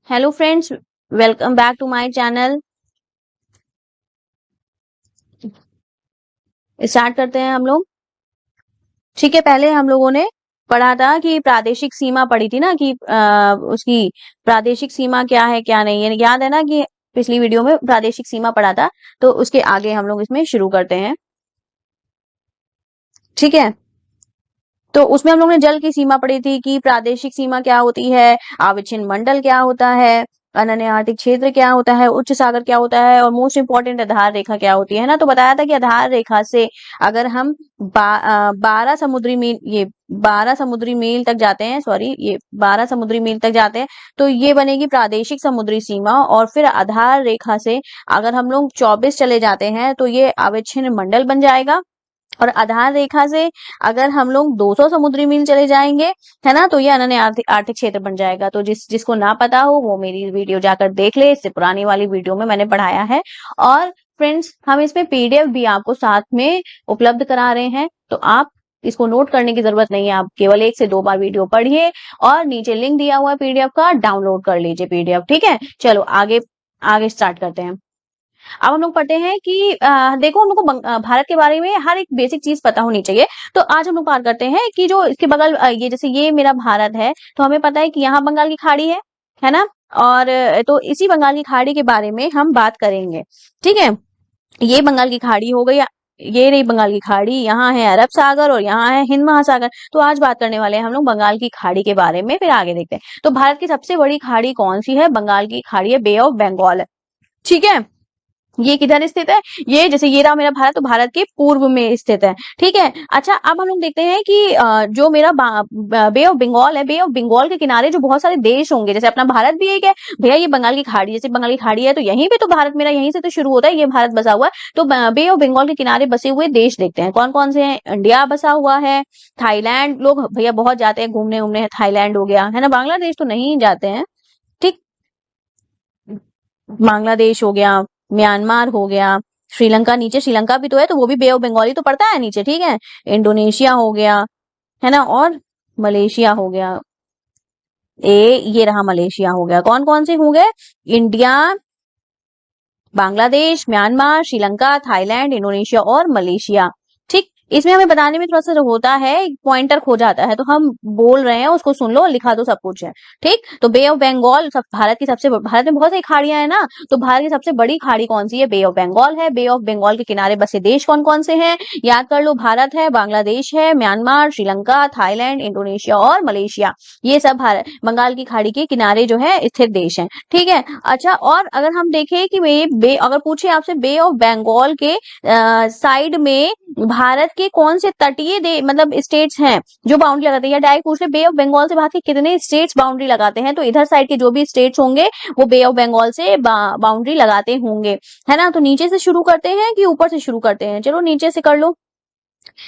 Hello friends, welcome back to my channel. Start करते हैं हम लोग। ठीक है, पहले हम लोगों ने पढ़ा था कि प्रादेशिक सीमा पढ़ी थी ना कि उसकी प्रादेशिक सीमा क्या है क्या नहीं है, याद है ना कि पिछली वीडियो में प्रादेशिक सीमा पढ़ा था। तो उसके आगे हम लोग इसमें शुरू करते हैं। ठीक है, तो उसमें हम लोग ने जल की सीमा पढ़ी थी कि प्रादेशिक सीमा क्या होती है, अविच्छिन्न मंडल क्या होता है, अनन्य आर्थिक क्षेत्र क्या होता है, उच्च सागर क्या होता है और मोस्ट इंपॉर्टेंट आधार रेखा क्या होती है ना। तो बताया था कि आधार रेखा से अगर हम 12 समुद्री मील तक जाते हैं, सॉरी ये 12 समुद्री मील तक जाते हैं तो ये बनेगी प्रादेशिक समुद्री सीमा। और फिर आधार रेखा से अगर हम लोग 24 चले जाते हैं तो ये अविच्छिन्न मंडल बन जाएगा। और आधार रेखा से अगर हम लोग 200 समुद्री मील चले जाएंगे, है ना, तो ये अनन्य आर्थिक आर्थिक क्षेत्र बन जाएगा। तो जिसको ना पता हो वो मेरी वीडियो जाकर देख ले, इससे पुरानी वाली वीडियो में मैंने पढ़ाया है। और फ्रेंड्स, हम इसमें पीडीएफ भी आपको साथ में उपलब्ध करा रहे हैं, तो आप इसको नोट करने की जरूरत नहीं है, आप केवल 1 से 2 बार वीडियो पढ़िए और नीचे लिंक दिया हुआ है पीडीएफ का, डाउनलोड कर लीजिए पीडीएफ। ठीक है, चलो आगे आगे स्टार्ट करते हैं। अब हम लोग पढ़ते हैं कि देखो, हम लोग को भारत के बारे में हर एक बेसिक चीज पता होनी चाहिए। तो आज हम लोग बात करते हैं कि जो इसके बगल ये जैसे ये मेरा भारत है, तो हमें पता है कि यहाँ बंगाल की खाड़ी है ना। और तो इसी बंगाल की खाड़ी के बारे में हम बात करेंगे। ठीक है, ये बंगाल की खाड़ी हो गई, ये रही बंगाल की खाड़ी, यहाँ है अरब सागर और यहाँ है हिंद महासागर। तो आज बात करने वाले हैं हम लोग बंगाल की खाड़ी के बारे में, फिर आगे देखते हैं। तो भारत की सबसे बड़ी खाड़ी कौन सी है? बंगाल की खाड़ी है, बे ऑफ बंगाल है। ठीक है, ये किधर स्थित है? ये जैसे ये रहा मेरा भारत, तो भारत के पूर्व में स्थित है। ठीक है, अच्छा अब हम लोग देखते हैं कि जो मेरा बे ऑफ बंगाल है, बे ऑफ बंगाल के किनारे जो बहुत सारे देश होंगे, जैसे अपना भारत भी एक है भैया, ये बंगाल की खाड़ी, जैसे बंगाल की खाड़ी है तो यहीं पे तो भारत मेरा यहीं से तो शुरू होता है, ये भारत बसा हुआ है। तो बे ऑफ बंगाल के किनारे बसे हुए देश देखते हैं कौन कौन से हैं। इंडिया बसा हुआ है, थाईलैंड, लोग भैया बहुत जाते हैं घूमने उमने, थाईलैंड हो गया है ना, बांग्लादेश तो नहीं जाते हैं। ठीक, बांग्लादेश हो गया, म्यांमार हो गया, श्रीलंका, नीचे श्रीलंका भी तो है, तो वो भी बे ऑफ बंगाल ही तो पड़ता है नीचे। ठीक है, इंडोनेशिया हो गया, है ना, और मलेशिया हो गया। ये रहा मलेशिया हो गया। कौन कौन से हो गए? India, Bangladesh, Myanmar, Sri Lanka, Thailand, Indonesia और मलेशिया। ठीक, इसमें हमें बताने में थोड़ा सा होता है, पॉइंटर खो जाता है, तो हम बोल रहे हैं उसको सुन लो, लिखा दो, सब कुछ है। ठीक, तो बे ऑफ बंगाल भारत की सबसे, भारत में बहुत सारी खाड़ियां है ना, तो भारत की सबसे बड़ी खाड़ी कौन सी है? बे ऑफ बंगाल है। बे ऑफ बंगाल के किनारे बसे देश कौन कौन से हैं? याद कर लो, भारत है, बांग्लादेश है, म्यांमार, श्रीलंका, थाईलैंड, इंडोनेशिया और मलेशिया। ये सब भारत बंगाल की खाड़ी के किनारे जो है स्थित देश हैं। ठीक है, अच्छा, और अगर हम देखें कि अगर पूछे आपसे बे ऑफ बंगाल के साइड में भारत के कौन से तटीय मतलब स्टेट्स हैं जो बाउंड्री लगाते हैं, या डायरेक्ट पूछ ले बे ऑफ बंगाल से भारत के कितने स्टेट्स बाउंड्री लगाते हैं, तो इधर साइड के जो भी स्टेट्स होंगे वो बे ऑफ बंगाल से बाउंड्री लगाते होंगे, है ना। तो नीचे से शुरू करते हैं कि ऊपर से शुरू करते हैं? चलो नीचे से कर लो।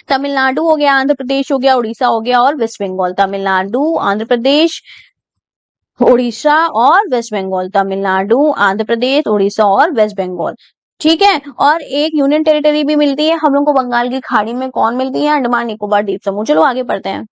तमिलनाडु हो गया, आंध्र प्रदेश हो गया, उड़ीसा हो गया और वेस्ट बंगाल। तमिलनाडु, आंध्र प्रदेश, उड़ीसा और वेस्ट बंगाल। तमिलनाडु, आंध्र प्रदेश, उड़ीसा और वेस्ट बंगाल। ठीक है, और एक यूनियन टेरिटरी भी मिलती है हम लोग को बंगाल की खाड़ी में। कौन मिलती है? अंडमान निकोबार द्वीप समूह। चलो आगे पढ़ते हैं।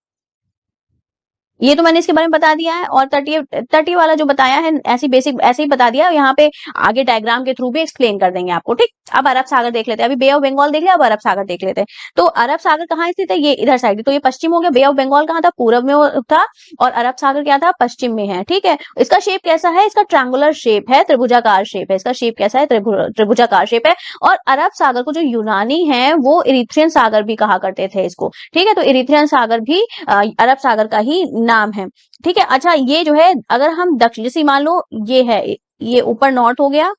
ये तो मैंने इसके बारे में बता दिया है, और तटीय तटीय वाला जो बताया है ऐसी बेसिक ऐसे ही बता दिया, यहाँ पे आगे डायग्राम के थ्रू भी एक्सप्लेन कर देंगे आपको। ठीक, अब अरब सागर देख लेते हैं। अभी बे ऑफ बंगाल देख लिया, अब अरब सागर देख लेते हैं। तो अरब सागर कहाँ स्थित है? ये इधर साइड, तो ये पश्चिम हो गया। बे ऑफ बंगाल कहाँ था? पूर्व में था, और अरब सागर क्या था? पश्चिम में है। ठीक है, इसका शेप कैसा है? इसका ट्रायंगुलर शेप है, त्रिभुजाकार शेप है। इसका शेप कैसा है? त्रिभुजाकार शेप है। और अरब सागर को जो यूनानी है वो इरिथ्रियन सागर भी कहा करते थे इसको। ठीक है, तो इरिथ्रियन सागर भी अरब सागर का ही नाम है। ठीक है, अच्छा, ये जो है अगर हम दक्षिण, जैसे मान लो ये है, ये ऊपर नॉर्थ हो गया,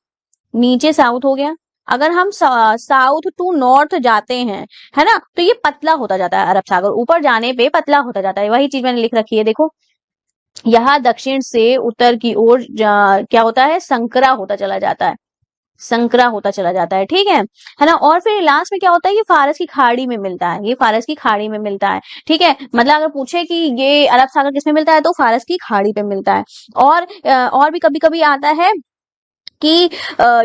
नीचे साउथ हो गया। अगर हम साउथ टू नॉर्थ जाते हैं, है ना, तो ये पतला होता जाता है। अरब सागर ऊपर जाने पे पतला होता जाता है, वही चीज मैंने लिख रखी है, देखो। यहाँ दक्षिण से उत्तर की ओर क्या होता है? संकरा होता चला जाता है, संकरा होता चला जाता है। ठीक है ना। और फिर लास्ट में क्या होता है? ये फारस की खाड़ी में मिलता है, ये फारस की खाड़ी में मिलता है। ठीक है, मतलब अगर पूछे कि ये अरब सागर किसमें मिलता है, तो फारस की खाड़ी पे मिलता है। और भी कभी कभी आता है कि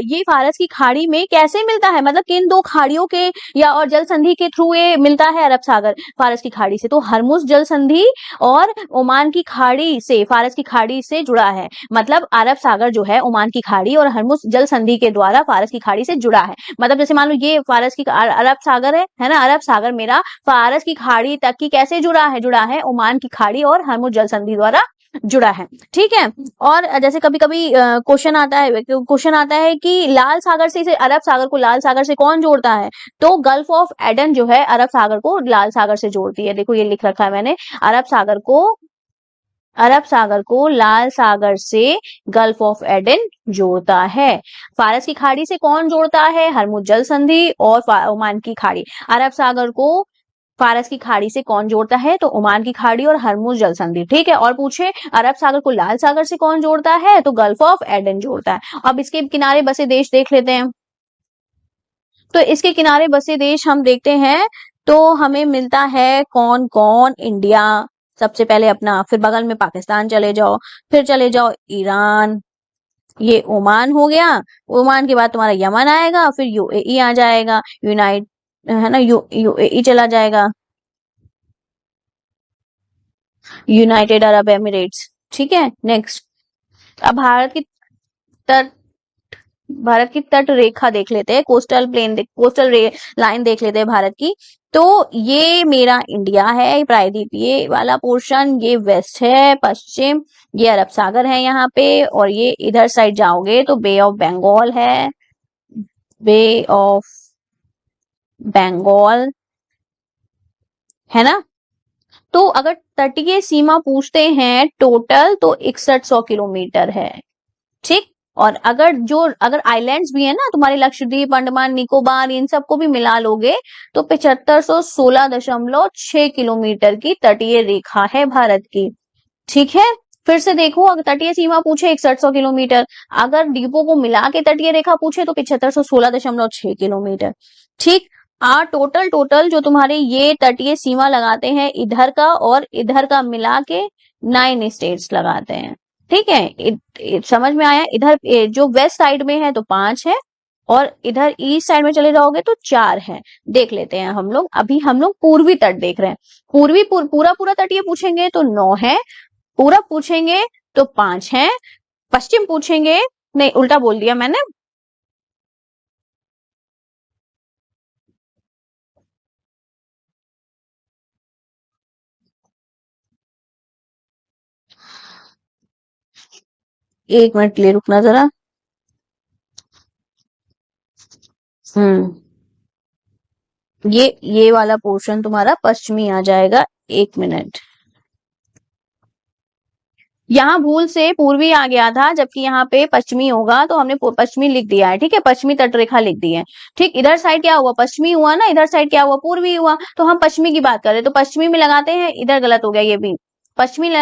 ये फारस की खाड़ी में कैसे मिलता है, मतलब किन दो खाड़ियों के या और जल संधि के थ्रू ये मिलता है अरब सागर फारस की खाड़ी से। तो हरमुज जल संधि और ओमान की खाड़ी से, फारस की खाड़ी से जुड़ा है। मतलब अरब सागर जो है ओमान की खाड़ी और हरमुज जल संधि के द्वारा फारस की खाड़ी से जुड़ा है। मतलब जैसे मान लो ये फारस की अरब सागर है ना, अरब सागर मेरा फारस की खाड़ी तक की कैसे जुड़ा है ओमान की खाड़ी और हरमुज जल संधि द्वारा जुड़ा है। ठीक है। और जैसे कभी कभी क्वेश्चन आता है कि लाल सागर से इसे, अरब सागर को लाल सागर से कौन जोड़ता है? तो गल्फ ऑफ एडन जो है अरब सागर को लाल सागर से जोड़ती है। देखो ये लिख रखा है मैंने, अरब सागर को लाल सागर से गल्फ ऑफ एडन जोड़ता है। फारस की खाड़ी से कौन जोड़ता है? हरमुज जल संधि और ओमान की खाड़ी। अरब सागर को फारस की खाड़ी से कौन जोड़ता है? तो ओमान की खाड़ी और हरमुज जल संधि। ठीक है। और पूछे अरब सागर को लाल सागर से कौन जोड़ता है? तो गल्फ ऑफ एडन जोड़ता है। अब इसके किनारे बसे देश देख लेते हैं। तो इसके किनारे बसे देश हम देखते हैं तो हमें मिलता है कौन कौन? इंडिया सबसे पहले अपना, फिर बगल में पाकिस्तान चले जाओ, फिर चले जाओ ईरान, ये ओमान हो गया। ओमान के बाद तुम्हारा यमन आएगा, फिर यूएई आ जाएगा, है ना, यूएई चला जाएगा, यूनाइटेड अरब एमिरेट्स। ठीक है। नेक्स्ट, अब तट भारत की तट रेखा देख लेते हैं, कोस्टल लाइन देख लेते हैं भारत की। तो ये मेरा इंडिया है, प्रायद्वीप ये वाला पोर्शन, ये वेस्ट है, पश्चिम ये अरब सागर है यहाँ पे, और ये इधर साइड जाओगे तो बे ऑफ बंगाल है, बे ऑफ बंगाल है ना। तो अगर तटीय सीमा पूछते हैं टोटल तो 6100 किलोमीटर है। ठीक। और अगर आइलैंड्स भी है ना तुम्हारे, लक्षद्वीप, अंडमान निकोबार, इन सबको भी मिला लोगे तो 7516.6 किलोमीटर की तटीय रेखा है भारत की। ठीक है। फिर से देखो, अगर तटीय सीमा पूछे 6100 किलोमीटर, अगर द्वीपों को मिला के तटीय रेखा पूछे तो 7516.6 किलोमीटर। ठीक। टोटल जो तुम्हारे ये तटीय सीमा लगाते हैं इधर का और इधर का मिला के 9 स्टेट्स लगाते हैं। ठीक है। समझ में आया? इधर जो वेस्ट साइड में है तो 5 है, और इधर ईस्ट साइड में चले जाओगे तो 4 है। देख लेते हैं हम लोग, अभी हम लोग पूर्वी तट देख रहे हैं। पूरा तटीय पूछेंगे तो 9 है, पूरब पूछेंगे तो 5 है, पश्चिम पूछेंगे, नहीं उल्टा बोल दिया मैंने, एक मिनट ले रुकना जरा। ये वाला पोर्शन तुम्हारा पश्चिमी आ जाएगा। एक मिनट, यहाँ भूल से पूर्वी आ गया था, जबकि यहाँ पे पश्चिमी होगा तो हमने पश्चिमी लिख दिया है। ठीक है। पश्चिमी तट रेखा लिख दी है। ठीक। इधर साइड क्या हुआ? पश्चिमी हुआ ना, इधर साइड क्या हुआ? पूर्वी हुआ। तो हम पश्चिमी की बात कर रहे हैं तो पश्चिमी में लगाते हैं, इधर गलत हो गया ये भी। पश्चिमी में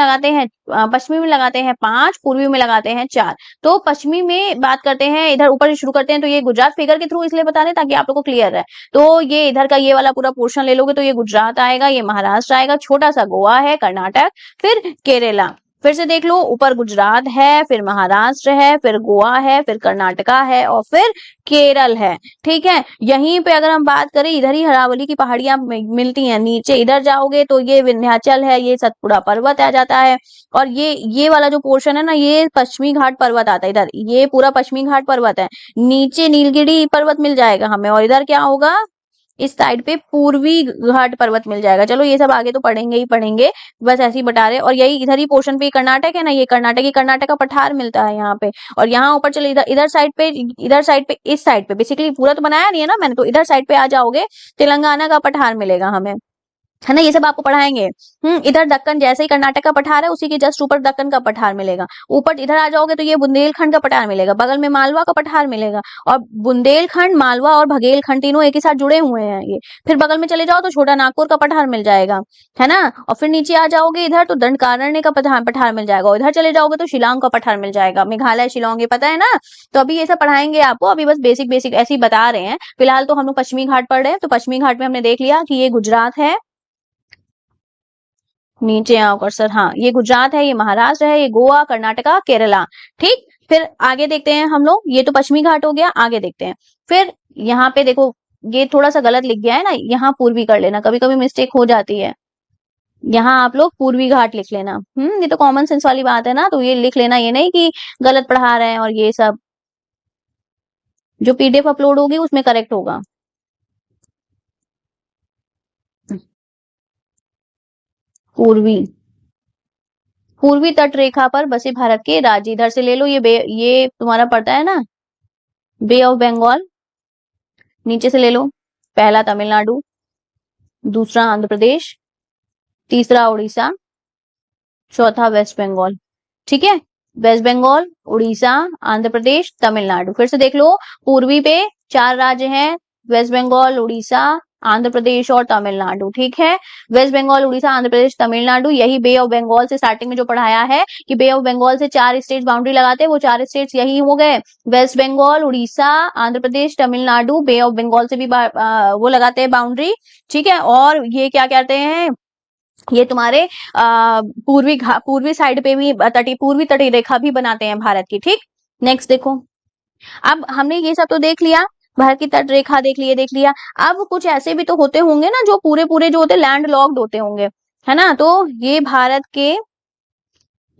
लगाते हैं 5, पूर्वी में लगाते हैं 4। तो पश्चिमी में बात करते हैं, इधर ऊपर से शुरू करते हैं। तो ये गुजरात फिगर के थ्रू इसलिए बता रहे हैं ताकि आप लोग को क्लियर है। तो ये इधर का ये वाला पूरा पोर्शन ले लोगे तो ये गुजरात आएगा, ये महाराष्ट्र आएगा, छोटा सा गोवा है, कर्नाटक, फिर केरला। फिर से देख लो, ऊपर गुजरात है, फिर महाराष्ट्र है, फिर गोवा है, फिर कर्नाटका है, और फिर केरल है। ठीक है। यहीं पे अगर हम बात करें, इधर ही अरावली की पहाड़ियां मिलती हैं। नीचे इधर जाओगे तो ये विंध्याचल है, ये सतपुड़ा पर्वत आ जाता है, और ये वाला जो पोर्शन है ना, ये पश्चिमी घाट पर्वत आता है। इधर ये पूरा पश्चिमी घाट पर्वत है। नीचे नीलगिरी पर्वत मिल जाएगा हमें, और इधर क्या होगा? इस साइड पे पूर्वी घाट पर्वत मिल जाएगा। चलो ये सब आगे तो पढ़ेंगे ही पढ़ेंगे, बस ऐसे ही बता रहे। और यही इधर ही पोर्शन पे कर्नाटक है ना, ये कर्नाटक का पठार मिलता है यहाँ पे। और यहाँ ऊपर चले इधर साइड पे, इस साइड पे बेसिकली पूरा तो बनाया नहीं है ना मैंने, तो इधर साइड पे आ जाओगे तेलंगाना का पठार मिलेगा हमें, है ना। ये सब आपको पढ़ाएंगे। इधर दक्कन, जैसे ही कर्नाटक का पठार है उसी के जस्ट ऊपर दक्कन का पठार मिलेगा। ऊपर इधर आ जाओगे तो ये बुंदेलखंड का पठार मिलेगा, बगल में मालवा का पठार मिलेगा। और बुंदेलखंड, मालवा और बघेलखंड तीनों एक ही साथ जुड़े हुए हैं ये। फिर बगल में चले जाओ तो छोटा नागपुर का पठार मिल जाएगा, है ना। और फिर नीचे आ जाओगे इधर तो दंडकारण्य का पठार मिल जाएगा, और इधर चले जाओगे तो शिलांग का पठार मिल जाएगा, मेघालय शिलांग, ये पता है ना। तो अभी ये सब पढ़ाएंगे आपको, अभी बस बेसिक ऐसे ही बता रहे हैं। फिलहाल तो हम लोग पश्चिमी घाट पढ़ रहे हैं। तो पश्चिमी घाट में हमने देख लिया कि ये गुजरात है, नीचे आओ कर्सर, हाँ ये गुजरात है, ये महाराष्ट्र है, ये गोवा, कर्नाटका, केरला। ठीक, फिर आगे देखते हैं हम लोग, ये तो पश्चिमी घाट हो गया, आगे देखते हैं। फिर यहाँ पे देखो ये थोड़ा सा गलत लिख गया है ना, यहाँ पूर्वी कर लेना, कभी कभी मिस्टेक हो जाती है। यहाँ आप लोग पूर्वी घाट लिख लेना। ये तो कॉमन सेंस वाली बात है ना, तो ये लिख लेना, ये नहीं कि गलत पढ़ा रहे हैं और ये सब। जो पीडीएफ अपलोड होगी उसमें करेक्ट होगा। पूर्वी, पूर्वी तट रेखा पर बसे भारत के राज्य, इधर से ले लो, ये तुम्हारा पड़ता है ना बे ऑफ बंगाल, नीचे से ले लो, पहला तमिलनाडु, दूसरा आंध्र प्रदेश, तीसरा उड़ीसा, चौथा वेस्ट बंगाल। ठीक है, वेस्ट बंगाल, उड़ीसा, आंध्र प्रदेश, तमिलनाडु। फिर से देख लो, पूर्वी पे 4 राज्य हैं, वेस्ट बंगाल, उड़ीसा, आंध्र प्रदेश और तमिलनाडु। ठीक है, वेस्ट बंगाल, उड़ीसा, आंध्र प्रदेश, तमिलनाडु, यही बे ऑफ बंगाल से स्टार्टिंग में जो पढ़ाया है कि बे ऑफ बंगाल से 4 स्टेट्स बाउंड्री लगाते हैं, वो 4 स्टेट्स यही हो गए, वेस्ट बंगाल, उड़ीसा, आंध्र प्रदेश, तमिलनाडु। बे ऑफ बंगाल से भी वो लगाते हैं बाउंड्री। ठीक है, और ये क्या कहते हैं, ये तुम्हारे पूर्वी साइड पे भी पूर्वी तटीय रेखा भी बनाते हैं भारत की। ठीक, नेक्स्ट देखो, अब हमने ये सब तो देख लिया, भारत की तट रेखा देख लिया। अब कुछ ऐसे भी तो होते होंगे ना जो पूरे पूरे जो होते लैंड लॉक्ड होते होंगे, है ना, तो ये भारत के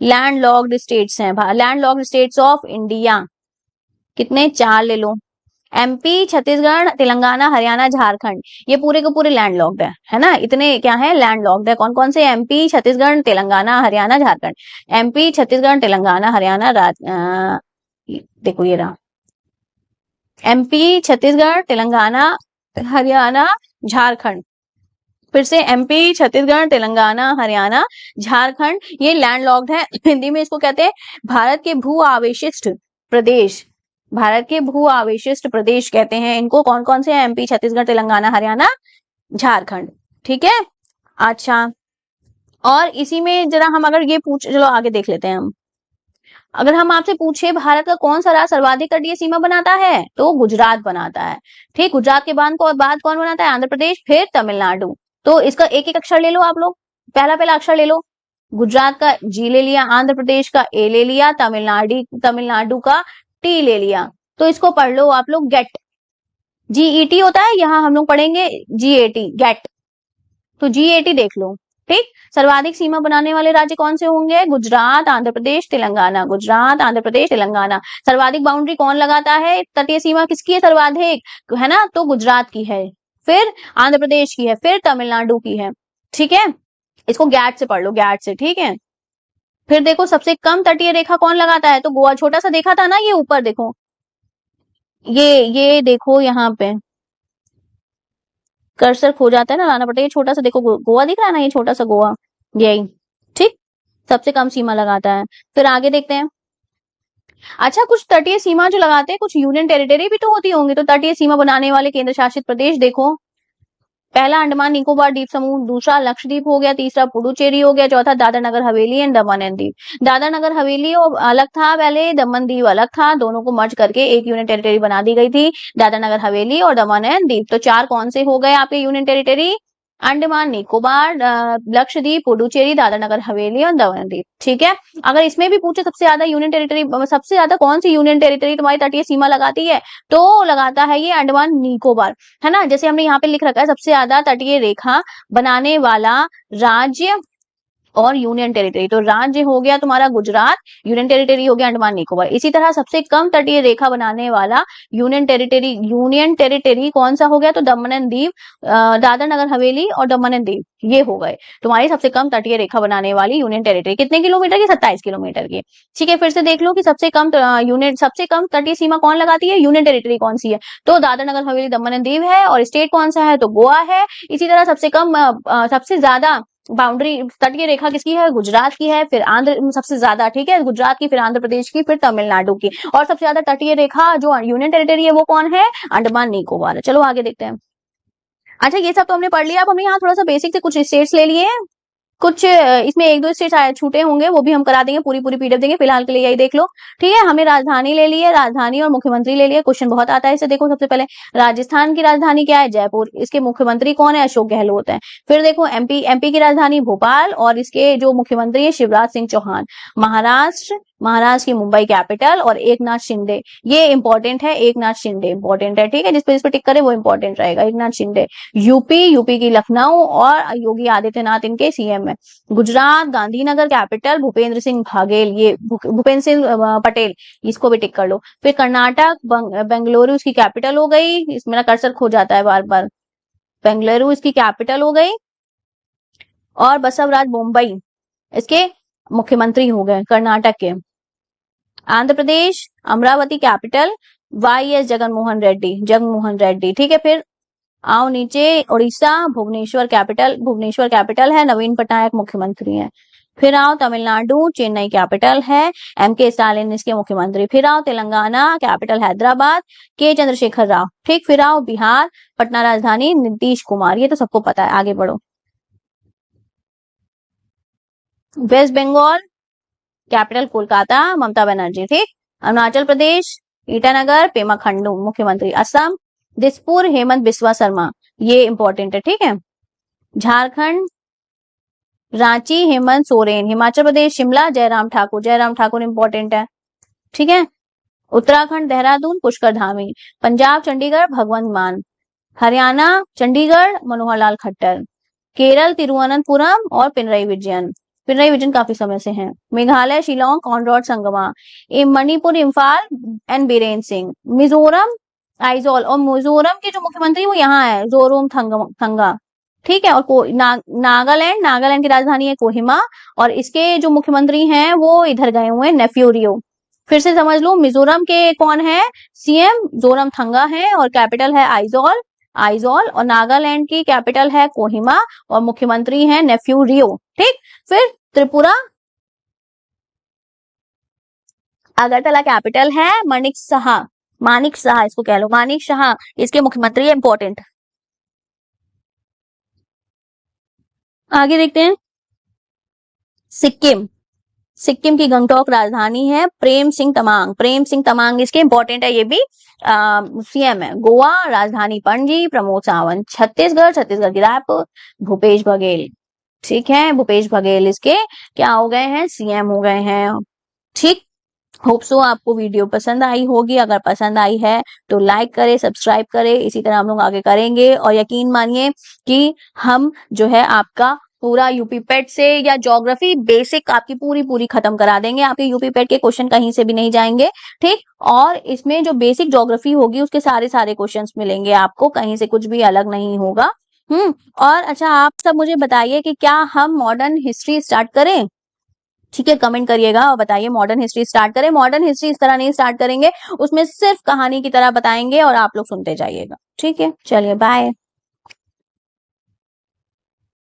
लैंड लॉक्ड स्टेट्स हैं, land locked states of India. कितने, 4 ले लो, एमपी, छत्तीसगढ़, तेलंगाना, हरियाणा, झारखंड, ये पूरे के पूरे लैंड लॉक्ड है ना, इतने क्या है लैंड लॉक्ड है। कौन कौन से, एमपी, छत्तीसगढ़, तेलंगाना, हरियाणा, झारखंड। एमपी, छत्तीसगढ़, तेलंगाना, हरियाणा, देखो ये रहा, एमपी, छत्तीसगढ़, तेलंगाना, हरियाणा, झारखंड। फिर से एमपी, छत्तीसगढ़, तेलंगाना, हरियाणा, झारखंड, ये लैंड लॉक्ड है। हिंदी में इसको कहते हैं भारत के भू आवेशिष्ट प्रदेश, भारत के भू आवेशिष्ट प्रदेश कहते हैं इनको। कौन कौन से हैं, एमपी, छत्तीसगढ़, तेलंगाना, हरियाणा, झारखंड। ठीक है, अच्छा, और इसी में जरा हम अगर ये चलो आगे देख लेते हैं हम। अगर हम आपसे पूछे भारत का कौन सा राज्य सर्वाधिक तटीय सीमा बनाता है, तो गुजरात बनाता है। ठीक, गुजरात के बाद कौन बनाता है, आंध्र प्रदेश, फिर तमिलनाडु। तो इसका एक एक अक्षर ले लो आप लोग, पहला पहला अक्षर ले लो, गुजरात का जी ले लिया, आंध्र प्रदेश का ए ले लिया, तमिलनाडु का टी ले लिया। तो इसको पढ़ लो आप लोग, गेट, जीईटी होता है, यहाँ हम लोग पढ़ेंगे जीएटी, गेट। तो जीएटी देख लो। ठीक, सर्वाधिक सीमा बनाने वाले राज्य कौन से होंगे, गुजरात, आंध्र प्रदेश, तेलंगाना, गुजरात, आंध्र प्रदेश, तेलंगाना। सर्वाधिक बाउंड्री कौन लगाता है, तटीय सीमा किसकी है सर्वाधिक, है ना, तो गुजरात की है, फिर आंध्र प्रदेश की है, फिर तमिलनाडु की है। ठीक है, इसको गैट से पढ़ लो, गैट से। ठीक है, फिर देखो सबसे कम तटीय रेखा कौन लगाता है, तो गोवा, छोटा सा देखा था ना ये ऊपर, देखो ये देखो यहाँ पे कर्सर खो जाता है ना, लाना पड़ता है, ये छोटा सा देखो गोवा दिख रहा है ना, ये छोटा सा गोवा, यही। ठीक, सबसे कम सीमा लगाता है। फिर आगे देखते हैं। अच्छा, कुछ तटीय सीमा जो लगाते हैं, कुछ यूनियन टेरिटरी भी तो होती होंगी, तो तटीय सीमा बनाने वाले केंद्र शासित प्रदेश देखो, पहला अंडमान निकोबार द्वीप समूह, दूसरा लक्षद्वीप हो गया, तीसरा पुडुचेरी हो गया, चौथा Dadar Nagar Haveli and Daman and Diu. Dadar Nagar Haveli अलग था पहले, दमन दीव अलग था, दोनों को मर्ज करके एक यूनियन टेरिटरी बना दी गई थी, दादर नगर हवेली और दमन एंड दीव। तो 4 कौन से हो गए आपके यूनियन टेरिटरी, अंडमान निकोबार, लक्षद्वीप, पुडुचेरी, दादर नगर हवेली और दमन एंड दीव। ठीक है, अगर इसमें भी पूछे सबसे ज्यादा यूनियन टेरिटरी, सबसे ज्यादा कौन सी यूनियन टेरिटरी तुम्हारी तटीय सीमा लगाती है, तो लगाता है ये अंडमान निकोबार, है ना। जैसे हमने यहाँ पे लिख रखा है सबसे ज्यादा तटीय रेखा बनाने वाला राज्य और यूनियन टेरिटरी, तो राज्य हो गया तुम्हारा गुजरात, यूनियन टेरिटरी हो गया अंडमान निकोबार। इसी तरह सबसे कम तटीय रेखा बनाने वाला यूनियन टेरिटरी कौन सा हो गया, तो दमन एंड दीव, दादर नगर हवेली और दमन एंड दीव, ये हो गए तुम्हारी सबसे कम तटीय रेखा बनाने वाली यूनियन टेरिटरी। कितने किलोमीटर की, 27 किलोमीटर की। ठीक है, फिर से देख लो कि सबसे कम तटीय सीमा कौन लगाती है, यूनियन टेरिटरी कौन सी है, तो दादर नगर हवेली, दमन एंड दीव है, और स्टेट कौन सा है, तो गोवा है। इसी तरह सबसे ज्यादा बाउंड्री तटीय रेखा किसकी है, गुजरात की है, फिर आंध्र सबसे ज्यादा, ठीक है, गुजरात की, फिर आंध्र प्रदेश की, फिर तमिलनाडु की, और सबसे ज्यादा तटीय रेखा जो यूनियन टेरिटरी है वो कौन है, अंडमान निकोबार। चलो आगे देखते हैं। अच्छा, ये सब तो हमने पढ़ लिया, अब हमने यहाँ थोड़ा सा बेसिक से कुछ स्टेट्स ले लिए हैं। कुछ इसमें एक दो स्टेट छूटे होंगे, वो भी हम करा देंगे, पूरी पीडीएफ देंगे। फिलहाल के लिए यही देख लो, ठीक है। हमने राजधानी ले ली है, राजधानी और मुख्यमंत्री ले लिया। क्वेश्चन बहुत आता है इसे, देखो सबसे पहले राजस्थान की राजधानी क्या है? जयपुर। इसके मुख्यमंत्री कौन है? अशोक गहलोत है। फिर देखो एमपी की राजधानी भोपाल और इसके जो मुख्यमंत्री है शिवराज सिंह चौहान। महाराष्ट्र की मुंबई कैपिटल और एकनाथ शिंदे, ये इंपॉर्टेंट है, एकनाथ शिंदे इंपॉर्टेंट है, ठीक है। जिस पे टिक करे वो इंपॉर्टेंट रहेगा, एकनाथ शिंदे। यूपी की लखनऊ और योगी आदित्यनाथ इनके सीएम है। गुजरात गांधीनगर कैपिटल भूपेंद्र सिंह बाघेल, ये भूपेंद्र सिंह पटेल, इसको भी टिक कर लो। फिर कर्नाटक बेंगलुरु इसकी कैपिटल हो गई, इसमें मेरा कर्सर खो जाता है बार बार, बेंगलुरु इसकी कैपिटल हो गई। और बसवराज मुंबई इसके मुख्यमंत्री हो गए कर्नाटक के। आंध्र प्रदेश अमरावती कैपिटल YS जगनमोहन रेड्डी, ठीक है। फिर आओ नीचे, उड़ीसा भुवनेश्वर कैपिटल है, नवीन पटनायक मुख्यमंत्री है। फिर आओ तमिलनाडु, चेन्नई कैपिटल है, MK स्टालिन इसके मुख्यमंत्री। फिर आओ तेलंगाना, कैपिटल हैदराबाद, K चंद्रशेखर राव, ठीक। फिर आओ बिहार, पटना राजधानी नीतीश कुमार, ये तो सबको पता है, आगे बढ़ो। वेस्ट बंगाल कैपिटल कोलकाता, ममता बनर्जी, ठीक। अरुणाचल प्रदेश ईटानगर, पेमा खंडू मुख्यमंत्री। असम दिसपुर, हेमंत बिस्वा शर्मा, ये इंपॉर्टेंट है, ठीक है। झारखंड रांची, हेमंत सोरेन। हिमाचल प्रदेश शिमला, जयराम ठाकुर इंपॉर्टेंट है, ठीक है। उत्तराखंड देहरादून, पुष्कर धामी। पंजाब चंडीगढ़, भगवंत मान। हरियाणा चंडीगढ़, मनोहर लाल खट्टर। केरल तिरुवनंतपुरम और पिनरई विजयन काफी समय से हैं। मेघालय शिलोंग, कॉनरॉड संगमा। मणिपुर इम्फाल एंड बीरेन सिंह। मिजोरम आइजोल, और मिजोरम के जो मुख्यमंत्री वो यहाँ है, जोरम थंगा, ठीक है। और नागालैंड की राजधानी है कोहिमा और इसके जो मुख्यमंत्री हैं वो इधर गए हुए हैं, नेफ्यूरियो। फिर से समझ लो, मिजोरम के कौन है? सीएम जोरम थंगा है और कैपिटल है आइजोल, और नागालैंड की कैपिटल है कोहिमा और मुख्यमंत्री है नेफ्यूरियो, ठीक। फिर त्रिपुरा, अगरतला कैपिटल है मानिक शाह इसको कह लो, मानिक शाह इसके मुख्यमंत्री है, इंपॉर्टेंट। आगे देखते हैं, सिक्किम की गंगटोक राजधानी है। प्रेम सिंह तमांग इसके इंपॉर्टेंट है, ये भी सीएम है। गोवा राजधानी पणजी, प्रमोद सावंत। छत्तीसगढ़ की रायपुर, भूपेश बघेल, ठीक है। भूपेश बघेल इसके क्या हो गए हैं? सीएम हो गए हैं, ठीक। होप सो आपको वीडियो पसंद आई होगी। अगर पसंद आई है तो लाइक करें, सब्सक्राइब करें, इसी तरह हम लोग आगे करेंगे। और यकीन मानिए कि हम जो है आपका पूरा यूपी पेट से या ज्योग्राफी बेसिक आपकी पूरी खत्म करा देंगे। आपके यूपी पेट के क्वेश्चन कहीं से भी नहीं जाएंगे, ठीक। और इसमें जो बेसिक ज्योग्राफी होगी उसके सारे क्वेश्चंस मिलेंगे आपको, कहीं से कुछ भी अलग नहीं होगा। और अच्छा, आप सब मुझे बताइए कि क्या हम मॉडर्न हिस्ट्री स्टार्ट करें? ठीक है, कमेंट करिएगा और बताइए मॉडर्न हिस्ट्री स्टार्ट करें। मॉडर्न हिस्ट्री इस तरह नहीं स्टार्ट करेंगे, उसमें सिर्फ कहानी की तरह बताएंगे और आप लोग सुनते जाइएगा, ठीक है। चलिए बाय।